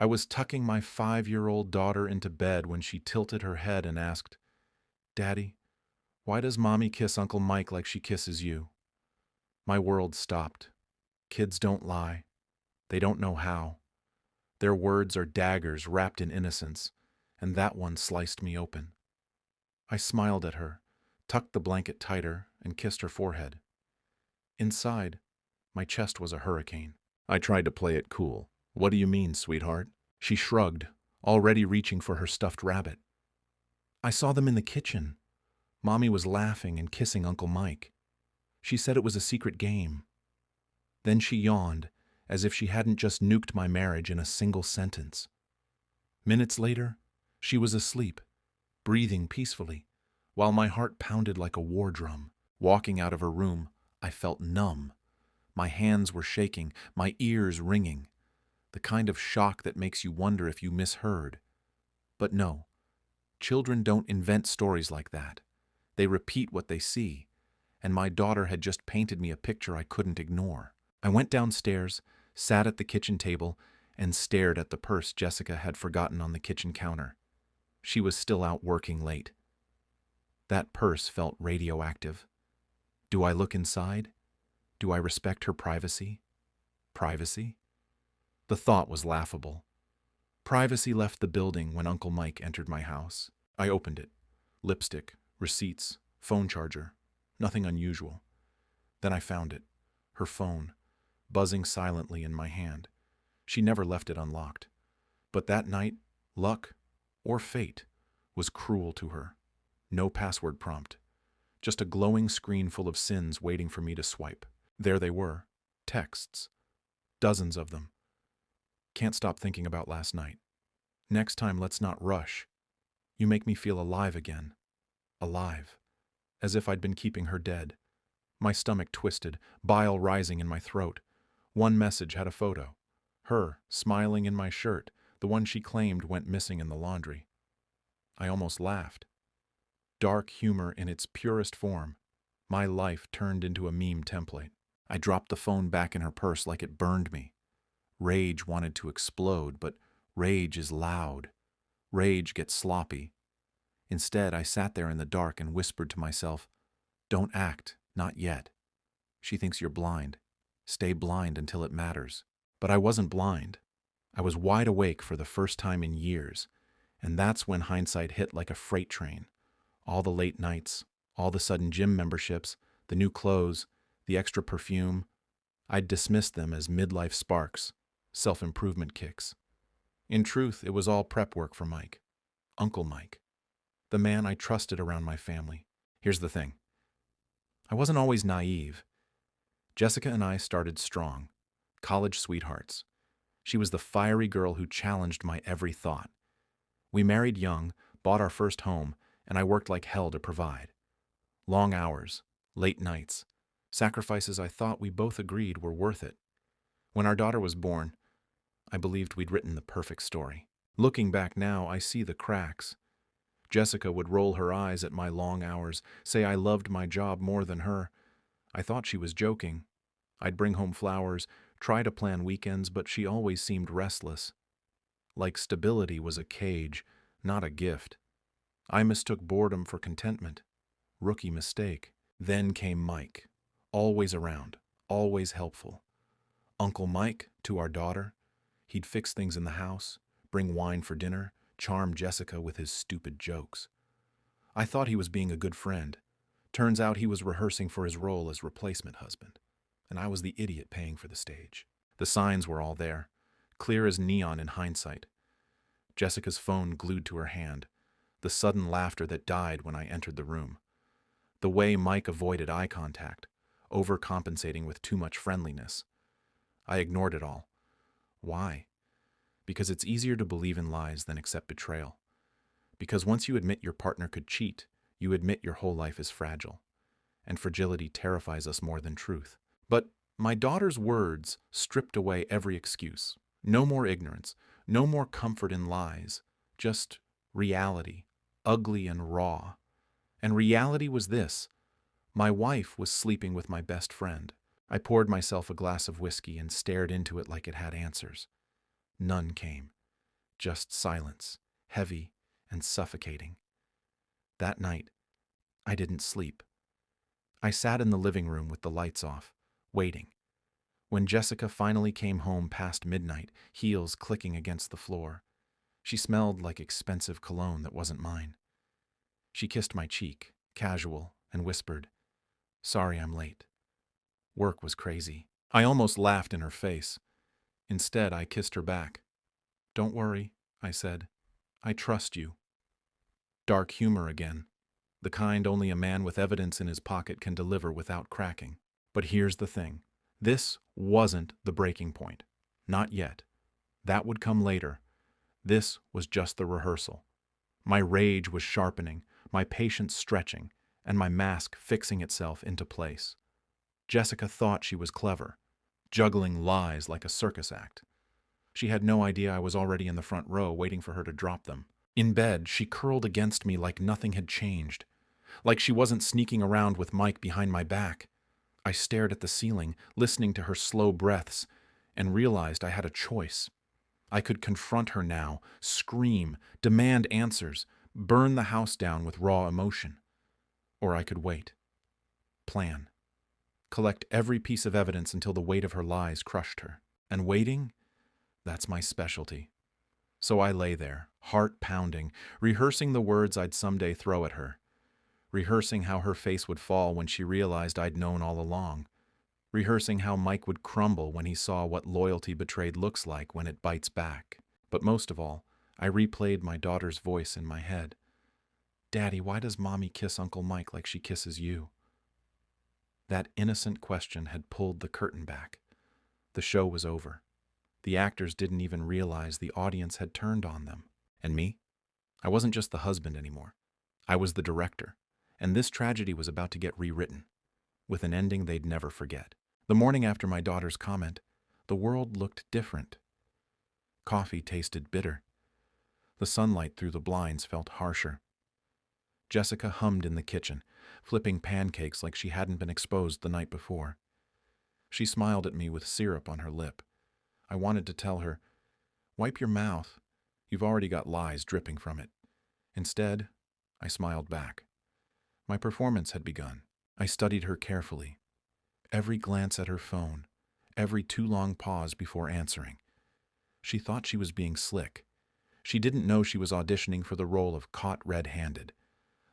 I was tucking my 5-year-old daughter into bed when she tilted her head and asked, "Daddy, why does Mommy kiss Uncle Mike like she kisses you?" My world stopped. Kids don't lie. They don't know how. Their words are daggers wrapped in innocence, and that one sliced me open. I smiled at her, tucked the blanket tighter, and kissed her forehead. Inside, my chest was a hurricane. I tried to play it cool. "What do you mean, sweetheart?" She shrugged, already reaching for her stuffed rabbit. "I saw them in the kitchen. Mommy was laughing and kissing Uncle Mike. She said it was a secret game." Then she yawned, as if she hadn't just nuked my marriage in a single sentence. Minutes later, she was asleep, breathing peacefully, while my heart pounded like a war drum. Walking out of her room, I felt numb. My hands were shaking, my ears ringing, the kind of shock that makes you wonder if you misheard. But no, children don't invent stories like that. They repeat what they see, and my daughter had just painted me a picture I couldn't ignore. I went downstairs, sat at the kitchen table, and stared at the purse Jessica had forgotten on the kitchen counter. She was still out working late. That purse felt radioactive. Do I look inside? Do I respect her privacy? Privacy? The thought was laughable. Privacy left the building when Uncle Mike entered my house. I opened it. Lipstick, receipts, phone charger. Nothing unusual. Then I found it. Her phone, buzzing silently in my hand. She never left it unlocked. But that night, luck, or fate, was cruel to her. No password prompt. Just a glowing screen full of sins waiting for me to swipe. There they were. Texts. Dozens of them. Can't stop thinking about last night. Next time, let's not rush. You make me feel alive again. Alive. As if I'd been keeping her dead. My stomach twisted, bile rising in my throat. One message had a photo. Her, smiling in my shirt, the one she claimed went missing in the laundry. I almost laughed. Dark humor in its purest form. My life turned into a meme template. I dropped the phone back in her purse like it burned me. Rage wanted to explode, but rage is loud. Rage gets sloppy. Instead, I sat there in the dark and whispered to myself, "Don't act, not yet. She thinks you're blind. Stay blind until it matters." But I wasn't blind. I was wide awake for the first time in years, and that's when hindsight hit like a freight train. All the late nights, all the sudden gym memberships, the new clothes, the extra perfume, I'd dismissed them as midlife sparks, self-improvement kicks. In truth, it was all prep work for Mike. Uncle Mike. The man I trusted around my family. Here's the thing. I wasn't always naive. Jessica and I started strong. College sweethearts. She was the fiery girl who challenged my every thought. We married young, bought our first home, and I worked like hell to provide. Long hours, late nights, sacrifices I thought we both agreed were worth it. When our daughter was born, I believed we'd written the perfect story. Looking back now, I see the cracks. Jessica would roll her eyes at my long hours, say I loved my job more than her. I thought she was joking. I'd bring home flowers, try to plan weekends, but she always seemed restless. Like stability was a cage, not a gift. I mistook boredom for contentment. Rookie mistake. Then came Mike. Always around, always helpful. Uncle Mike, to our daughter. He'd fix things in the house, bring wine for dinner, charm Jessica with his stupid jokes. I thought he was being a good friend. Turns out he was rehearsing for his role as replacement husband, and I was the idiot paying for the stage. The signs were all there, clear as neon in hindsight. Jessica's phone glued to her hand, the sudden laughter that died when I entered the room. The way Mike avoided eye contact, overcompensating with too much friendliness. I ignored it all. Why? Because it's easier to believe in lies than accept betrayal. Because once you admit your partner could cheat, you admit your whole life is fragile. And fragility terrifies us more than truth. But my daughter's words stripped away every excuse. No more ignorance, no more comfort in lies, just reality, ugly and raw. And reality was this. My wife was sleeping with my best friend. I poured myself a glass of whiskey and stared into it like it had answers. None came. Just silence, heavy and suffocating. That night, I didn't sleep. I sat in the living room with the lights off, waiting. When Jessica finally came home past midnight, heels clicking against the floor, she smelled like expensive cologne that wasn't mine. She kissed my cheek, casual, and whispered, "Sorry I'm late. Work was crazy." I almost laughed in her face. Instead, I kissed her back. "Don't worry," I said. "I trust you." Dark humor again, the kind only a man with evidence in his pocket can deliver without cracking. But here's the thing. This wasn't the breaking point. Not yet. That would come later. This was just the rehearsal. My rage was sharpening, my patience stretching, and my mask fixing itself into place. Jessica thought she was clever, juggling lies like a circus act. She had no idea I was already in the front row waiting for her to drop them. In bed, she curled against me like nothing had changed, like she wasn't sneaking around with Mike behind my back. I stared at the ceiling, listening to her slow breaths, and realized I had a choice. I could confront her now, scream, demand answers, burn the house down with raw emotion. Or I could wait. Plan. Collect every piece of evidence until the weight of her lies crushed her. And waiting? That's my specialty. So I lay there, heart pounding, rehearsing the words I'd someday throw at her. Rehearsing how her face would fall when she realized I'd known all along. Rehearsing how Mike would crumble when he saw what loyalty betrayed looks like when it bites back. But most of all, I replayed my daughter's voice in my head. "Daddy, why does Mommy kiss Uncle Mike like she kisses you?" That innocent question had pulled the curtain back. The show was over. The actors didn't even realize the audience had turned on them. And me? I wasn't just the husband anymore. I was the director. And this tragedy was about to get rewritten, with an ending they'd never forget. The morning after my daughter's comment, the world looked different. Coffee tasted bitter. The sunlight through the blinds felt harsher. Jessica hummed in the kitchen, flipping pancakes like she hadn't been exposed the night before. She smiled at me with syrup on her lip. I wanted to tell her, "Wipe your mouth. You've already got lies dripping from it." Instead, I smiled back. My performance had begun. I studied her carefully. Every glance at her phone, every too long pause before answering. She thought she was being slick. She didn't know she was auditioning for the role of caught red-handed.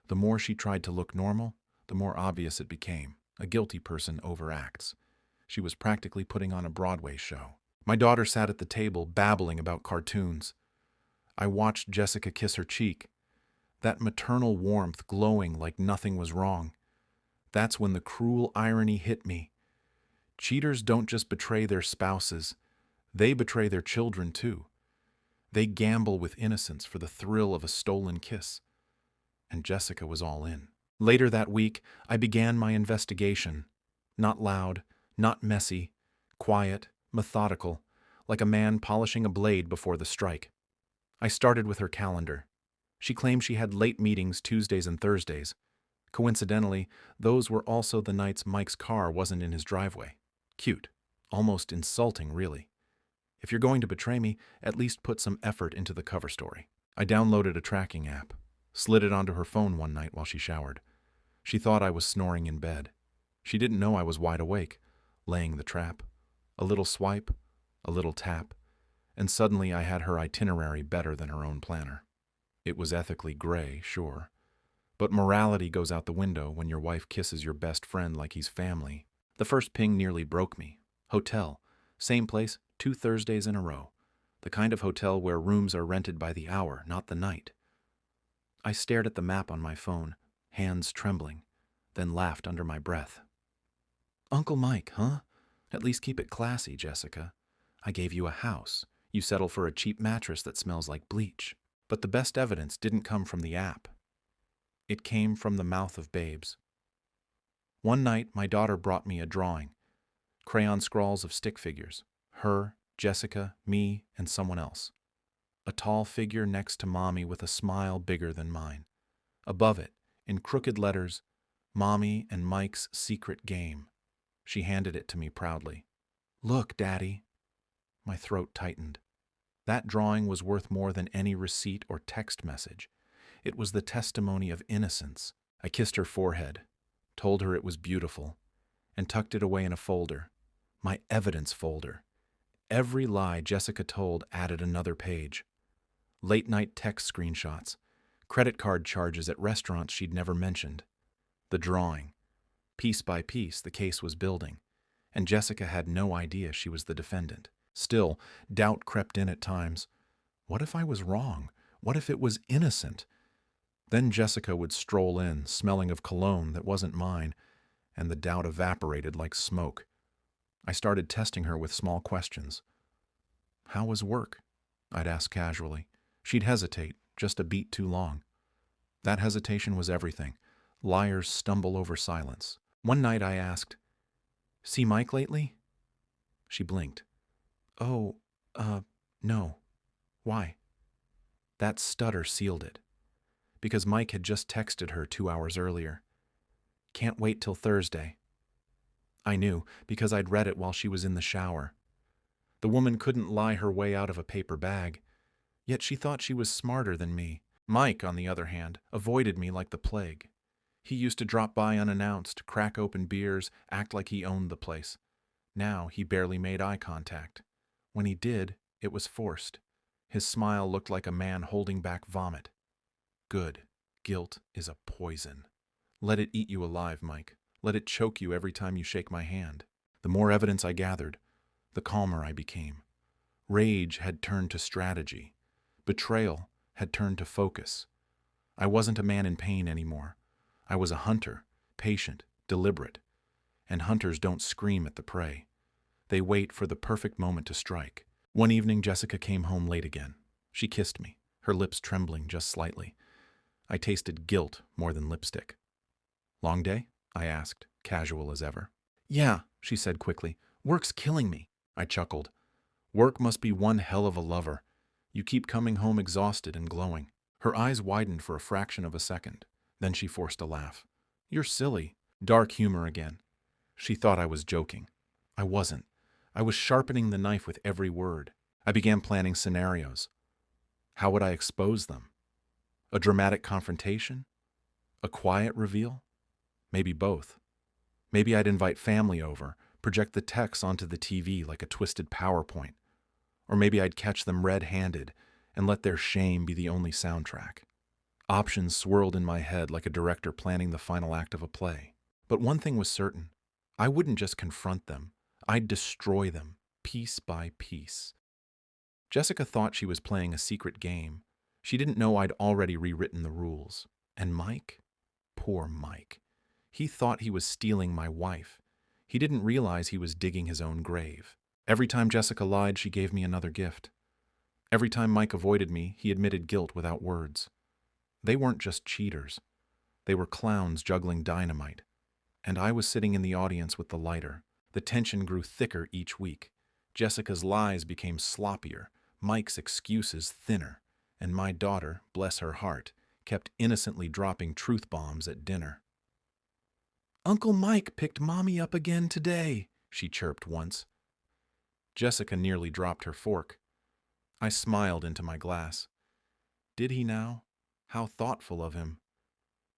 The more she tried to look normal, the more obvious it became. A guilty person overacts. She was practically putting on a Broadway show. My daughter sat at the table, babbling about cartoons. I watched Jessica kiss her cheek, that maternal warmth glowing like nothing was wrong. That's when the cruel irony hit me. Cheaters don't just betray their spouses, they betray their children too. They gamble with innocence for the thrill of a stolen kiss. And Jessica was all in. Later that week, I began my investigation. Not loud, not messy, quiet, methodical, like a man polishing a blade before the strike. I started with her calendar. She claimed she had late meetings Tuesdays and Thursdays. Coincidentally, those were also the nights Mike's car wasn't in his driveway. Cute. Almost insulting, really. If you're going to betray me, at least put some effort into the cover story. I downloaded a tracking app, slid it onto her phone one night while she showered. She thought I was snoring in bed. She didn't know I was wide awake, laying the trap. A little swipe, a little tap, and suddenly I had her itinerary better than her own planner. It was ethically gray, sure. But morality goes out the window when your wife kisses your best friend like he's family. The first ping nearly broke me. Hotel. Same place, 2 Thursdays in a row. The kind of hotel where rooms are rented by the hour, not the night. I stared at the map on my phone, hands trembling, then laughed under my breath. "Uncle Mike, huh? At least keep it classy, Jessica. I gave you a house. You settle for a cheap mattress that smells like bleach." But the best evidence didn't come from the app. It came from the mouth of babes. One night, my daughter brought me a drawing. Crayon scrawls of stick figures. Her, Jessica, me, and someone else. A tall figure next to Mommy with a smile bigger than mine. Above it, in crooked letters, "Mommy and Mike's secret game." She handed it to me proudly. "Look, Daddy." My throat tightened. That drawing was worth more than any receipt or text message. It was the testimony of innocence. I kissed her forehead, told her it was beautiful, and tucked it away in a folder. My evidence folder. Every lie Jessica told added another page. Late-night text screenshots, credit card charges at restaurants she'd never mentioned. The drawing. Piece by piece, the case was building, and Jessica had no idea she was the defendant. Still, doubt crept in at times. What if I was wrong? What if it was innocent? Then Jessica would stroll in, smelling of cologne that wasn't mine, and the doubt evaporated like smoke. I started testing her with small questions. "How was work?" I'd ask casually. She'd hesitate, just a beat too long. That hesitation was everything. Liars stumble over silence. One night I asked, "See Mike lately?" She blinked. "Oh, no. Why?" That stutter sealed it. Because Mike had just texted her 2 hours earlier. "Can't wait till Thursday." I knew, because I'd read it while she was in the shower. The woman couldn't lie her way out of a paper bag, yet she thought she was smarter than me. Mike, on the other hand, avoided me like the plague. He used to drop by unannounced, crack open beers, act like he owned the place. Now he barely made eye contact. When he did, it was forced. His smile looked like a man holding back vomit. Good. Guilt is a poison. Let it eat you alive, Mike. Let it choke you every time you shake my hand. The more evidence I gathered, the calmer I became. Rage had turned to strategy. Betrayal had turned to focus. I wasn't a man in pain anymore. I was a hunter, patient, deliberate. And hunters don't scream at the prey. They wait for the perfect moment to strike. One evening, Jessica came home late again. She kissed me, her lips trembling just slightly. I tasted guilt more than lipstick. "Long day?" I asked, casual as ever. "Yeah," she said quickly. "Work's killing me." I chuckled. "Work must be one hell of a lover. You keep coming home exhausted and glowing." Her eyes widened for a fraction of a second. Then she forced a laugh. "You're silly." Dark humor again. She thought I was joking. I wasn't. I was sharpening the knife with every word. I began planning scenarios. How would I expose them? A dramatic confrontation? A quiet reveal? Maybe both. Maybe I'd invite family over, project the texts onto the TV like a twisted PowerPoint. Or maybe I'd catch them red-handed and let their shame be the only soundtrack. Options swirled in my head like a director planning the final act of a play. But one thing was certain. I wouldn't just confront them. I'd destroy them, piece by piece. Jessica thought she was playing a secret game. She didn't know I'd already rewritten the rules. And Mike? Poor Mike. He thought he was stealing my wife. He didn't realize he was digging his own grave. Every time Jessica lied, she gave me another gift. Every time Mike avoided me, he admitted guilt without words. They weren't just cheaters. They were clowns juggling dynamite. And I was sitting in the audience with the lighter. The tension grew thicker each week. Jessica's lies became sloppier, Mike's excuses thinner, and my daughter, bless her heart, kept innocently dropping truth bombs at dinner. "Uncle Mike picked Mommy up again today," she chirped once. Jessica nearly dropped her fork. I smiled into my glass. Did he now? How thoughtful of him.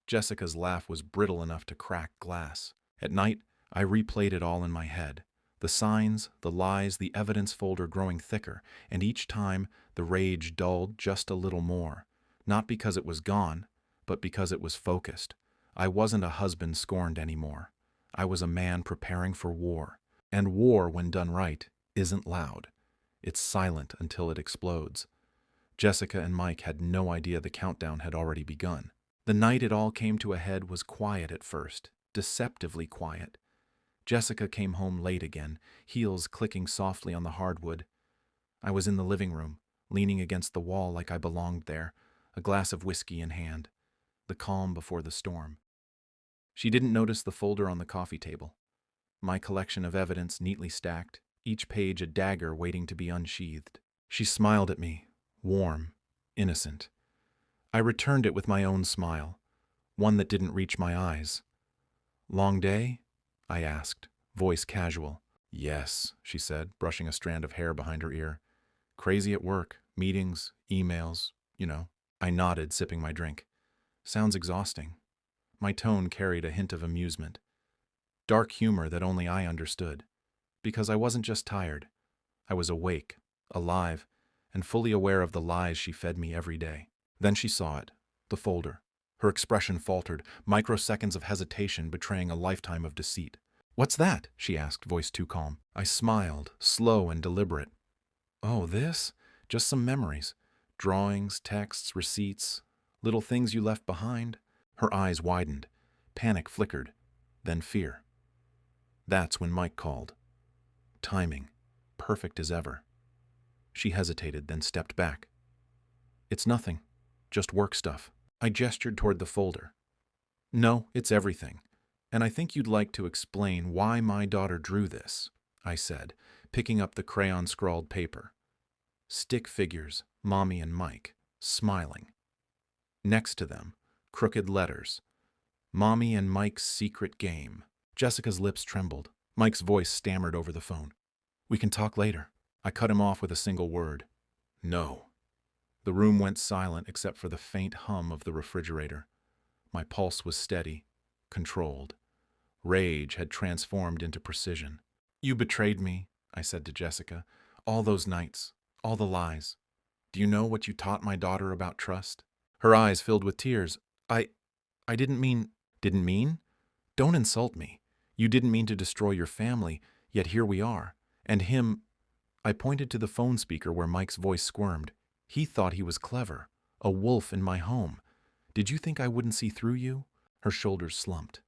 Jessica's laugh was brittle enough to crack glass. At night, I replayed it all in my head. The signs, the lies, the evidence folder growing thicker, and each time the rage dulled just a little more. Not because it was gone, but because it was focused. I wasn't a husband scorned anymore. I was a man preparing for war. And war, when done right, isn't loud. It's silent until it explodes. Jessica and Mike had no idea the countdown had already begun. The night it all came to a head was quiet at first, deceptively quiet. Jessica came home late again, heels clicking softly on the hardwood. I was in the living room, leaning against the wall like I belonged there, a glass of whiskey in hand, the calm before the storm. She didn't notice the folder on the coffee table. My collection of evidence neatly stacked, each page a dagger waiting to be unsheathed. She smiled at me, warm, innocent. I returned it with my own smile, one that didn't reach my eyes. "Long day?" I asked, voice casual. "Yes," she said, brushing a strand of hair behind her ear. Crazy at work, meetings, emails, I nodded, sipping my drink. Sounds exhausting. My tone carried a hint of amusement. Dark humor that only I understood. Because I wasn't just tired. I was awake, alive, and fully aware of the lies she fed me every day. Then she saw it, the folder. Her expression faltered, microseconds of hesitation betraying a lifetime of deceit. "What's that?" she asked, voice too calm. I smiled, slow and deliberate. "Oh, this? Just some memories. Drawings, texts, receipts, little things you left behind." Her eyes widened. Panic flickered, then fear. That's when Mike called. Timing, perfect as ever. She hesitated, then stepped back. "It's nothing, just work stuff." I gestured toward the folder. "No, it's everything. And I think you'd like to explain why my daughter drew this," I said, picking up the crayon-scrawled paper. Stick figures, Mommy and Mike, smiling. Next to them, crooked letters. Mommy and Mike's secret game. Jessica's lips trembled. Mike's voice stammered over the phone. "We can talk later." I cut him off with a single word. "No." The room went silent except for the faint hum of the refrigerator. My pulse was steady, controlled. Rage had transformed into precision. "You betrayed me," I said to Jessica. "All those nights, all the lies. Do you know what you taught my daughter about trust?" Her eyes filled with tears. I didn't mean..." "Didn't mean? Don't insult me. You didn't mean to destroy your family, yet here we are. And him..." I pointed to the phone speaker where Mike's voice squirmed. "He thought he was clever. A wolf in my home. Did you think I wouldn't see through you?" Her shoulders slumped.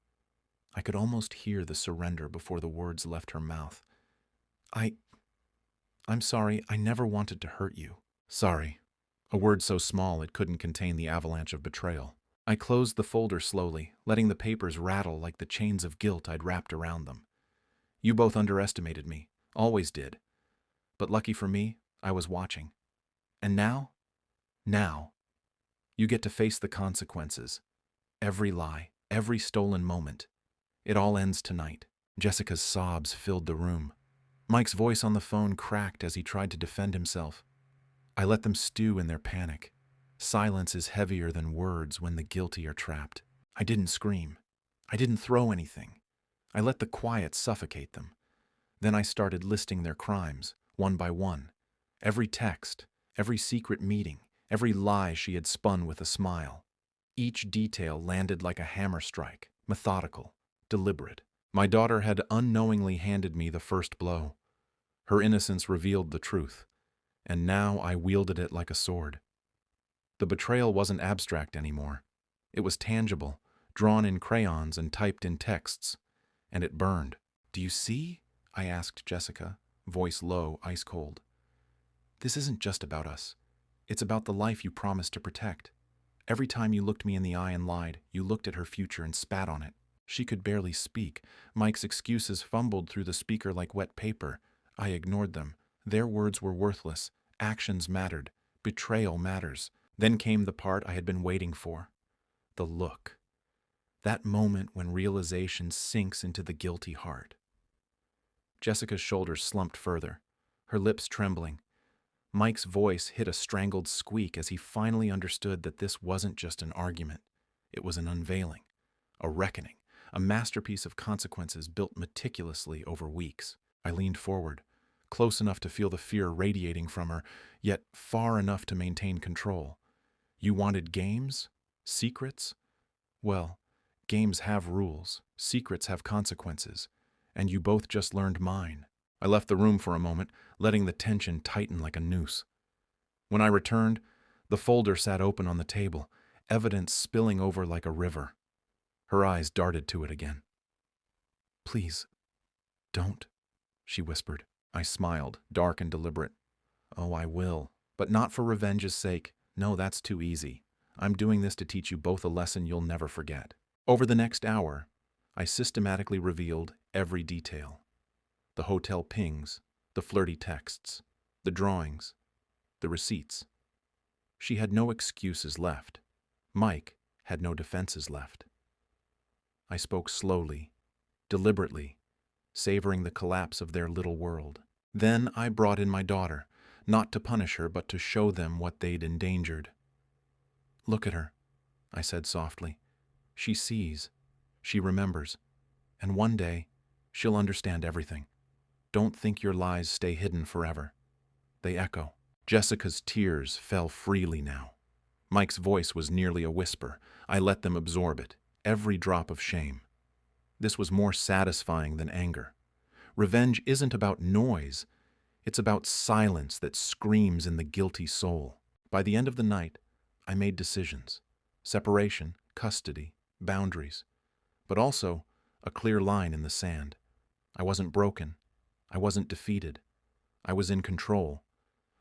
I could almost hear the surrender before the words left her mouth. I'm sorry, I never wanted to hurt you." Sorry. A word so small it couldn't contain the avalanche of betrayal. I closed the folder slowly, letting the papers rattle like the chains of guilt I'd wrapped around them. "You both underestimated me. Always did. But lucky for me, I was watching. And now? Now. You get to face the consequences. Every lie, every stolen moment. It all ends tonight." Jessica's sobs filled the room. Mike's voice on the phone cracked as he tried to defend himself. I let them stew in their panic. Silence is heavier than words when the guilty are trapped. I didn't scream. I didn't throw anything. I let the quiet suffocate them. Then I started listing their crimes, one by one. Every text, every secret meeting, every lie she had spun with a smile. Each detail landed like a hammer strike, methodical, deliberate. My daughter had unknowingly handed me the first blow. Her innocence revealed the truth, and now I wielded it like a sword. The betrayal wasn't abstract anymore. It was tangible, drawn in crayons and typed in texts, and it burned. "Do you see?" I asked Jessica, voice low, ice cold. "This isn't just about us. It's about the life you promised to protect. Every time you looked me in the eye and lied, you looked at her future and spat on it." She could barely speak. Mike's excuses fumbled through the speaker like wet paper. I ignored them. Their words were worthless. Actions mattered. Betrayal matters. Then came the part I had been waiting for. The look. That moment when realization sinks into the guilty heart. Jessica's shoulders slumped further, her lips trembling. Mike's voice hit a strangled squeak as he finally understood that this wasn't just an argument. It was an unveiling, a reckoning, a masterpiece of consequences built meticulously over weeks. I leaned forward, close enough to feel the fear radiating from her, yet far enough to maintain control. "You wanted games? Secrets? Well, games have rules, secrets have consequences, and you both just learned mine." I left the room for a moment, letting the tension tighten like a noose. When I returned, the folder sat open on the table, evidence spilling over like a river. Her eyes darted to it again. "Please, don't," she whispered. I smiled, dark and deliberate. "Oh, I will, but not for revenge's sake. No, that's too easy. I'm doing this to teach you both a lesson you'll never forget." Over the next hour, I systematically revealed every detail. The hotel pings, the flirty texts, the drawings, the receipts. She had no excuses left. Mike had no defenses left. I spoke slowly, deliberately, savoring the collapse of their little world. Then I brought in my daughter, not to punish her, but to show them what they'd endangered. "Look at her," I said softly. "She sees, she remembers, and one day she'll understand everything. Don't think your lies stay hidden forever. They echo." Jessica's tears fell freely now. Mike's voice was nearly a whisper. I let them absorb it, every drop of shame. This was more satisfying than anger. Revenge isn't about noise. It's about silence that screams in the guilty soul. By the end of the night, I made decisions. Separation, custody, boundaries. But also a clear line in the sand. I wasn't broken. I wasn't defeated. I was in control.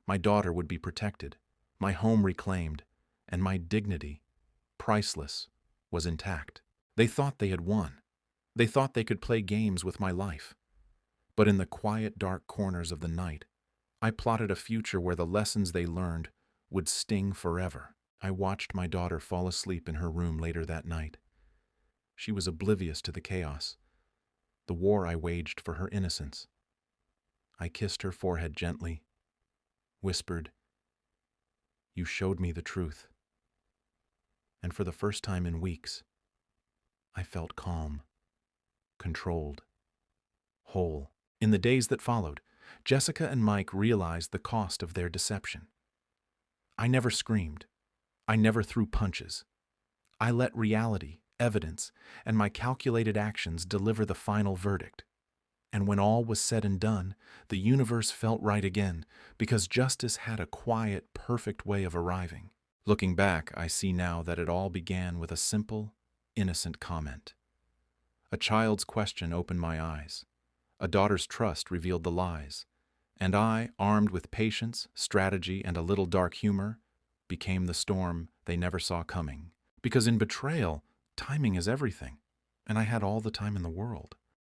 My daughter would be protected, my home reclaimed, and my dignity, priceless, was intact. They thought they had won. They thought they could play games with my life. But in the quiet, dark corners of the night, I plotted a future where the lessons they learned would sting forever. I watched my daughter fall asleep in her room later that night. She was oblivious to the chaos, the war I waged for her innocence. I kissed her forehead gently, whispered, "You showed me the truth." And for the first time in weeks, I felt calm, controlled, whole. In the days that followed, Jessica and Mike realized the cost of their deception. I never screamed. I never threw punches. I let reality, evidence, and my calculated actions deliver the final verdict. And when all was said and done, the universe felt right again, because justice had a quiet, perfect way of arriving. Looking back, I see now that it all began with a simple, innocent comment. A child's question opened my eyes. A daughter's trust revealed the lies. And I, armed with patience, strategy, and a little dark humor, became the storm they never saw coming. Because in betrayal, timing is everything, and I had all the time in the world.